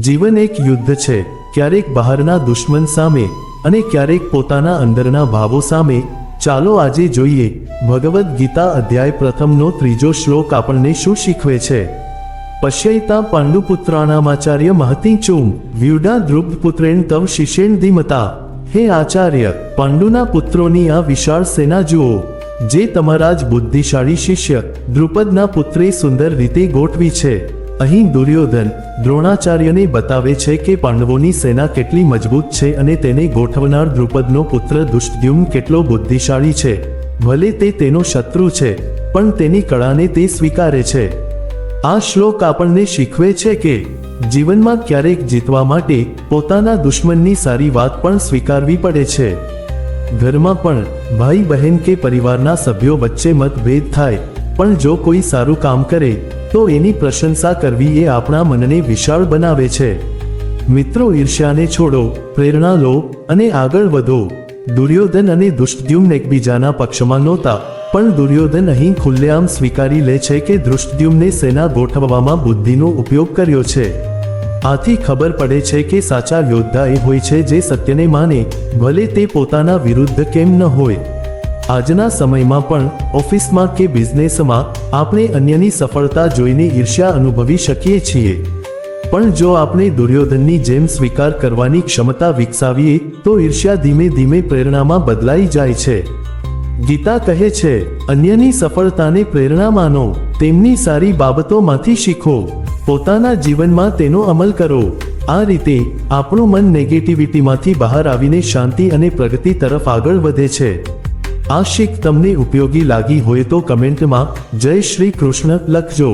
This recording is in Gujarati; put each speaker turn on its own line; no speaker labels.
જીવન એક યુદ્ધ છે, ક્યારેક બહારના દુશ્મન સામે અને ક્યારેક પોતાના અંદરના ભાવો સામે. ચાલો આજે જોઈએ ભગવદ્ ગીતા અધ્યાય પ્રથમનો 3જો શ્લોક આપણને શું શીખવે છે. પશ્યૈતા પાંડુપુત્રાણામાચાર્ય મહતી ચૂમ વ્યુડા દ્રુપદપુત્રેણ તવ શિષ્યેણ ધીમતા. હે આચાર્ય, પાંડુના પુત્રોની આ વિશાળ સેના જુઓ, જે તમારા જ બુદ્ધિશાળી શિષ્ય દ્રુપદના પુત્રે સુંદર રીતે ગોઠવી છે. અહીં દુર્યોધન દ્રોણાચાર્યને બતાવે છે કે પાંડવોની સેના કેટલી મજબૂત છે અને તેને ગોઠવનાર દ્રુપદનો પુત્ર દુષ્ટદ્યુમ્ન કેટલો બુદ્ધિશાળી છે. ભલે તે તેનો શત્રુ છે, પણ તેની કળાને તે સ્વીકારે છે. આ શ્લોક આપણને શીખવે છે કે જીવનમાં ક્યારેક જીતવા માટે પોતાના દુશ્મનની સારી વાત પણ સ્વીકારવી પડે છે. ઘરમાં પણ ભાઈ બહેન કે પરિવારના સભ્યો વચ્ચે મતભેદ થાય, પણ જો કોઈ સારું કામ કરે તો એની પ્રશંસા કરવી એ આપણા મનને વિશાળ બનાવે છે. મિત્રો, ઈર્ષ્યાને છોડો, પ્રેરણા લો અને આગળ વધો. દુર્યોધન અને દુષ્ટદ્યુમ્ન એકબીજાના પક્ષમાં નહોતા, પણ દુર્યોધન અહીં ખુલ્લેઆમ સ્વીકારી લે છે કે દુષ્ટદ્યુમ્ને સેના ગોઠવવામાં બુદ્ધિનો ઉપયોગ કર્યો છે. આથી ખબર પડે છે કે સાચા યોદ્ધા એ હોય છે જે સત્યને માને, ભલે તે પોતાના વિરુદ્ધ કેમ ન હોય. આજના સમયમાં પણ ઓફિસમાં કે બિઝનેસમાં આપણે અન્યની સફળતા જોઈને ઈર્ષ્યા અનુભવી શકીએ છીએ, પણ જો આપણે દુર્યોધનની જેમ સ્વીકાર કરવાની ક્ષમતા વિકસાવીએ તો ઈર્ષ્યા ધીમે ધીમે પ્રેરણામાં બદલાઈ જાય છે. ગીતા કહે છે, અન્યની સફળતાને પ્રેરણા માનો, તેમની સારી બાબતોમાંથી શીખો, પોતાના જીવનમાં તેનો અમલ કરો. આ રીતે આપણું મન નેગેટિવિટીમાંથી બહાર આવીને શાંતિ અને પ્રગતિ તરફ આગળ વધે છે. આ શીખ તમને ઉપયોગી લાગી હોય તો કમેન્ટમાં જય શ્રી કૃષ્ણ લખજો.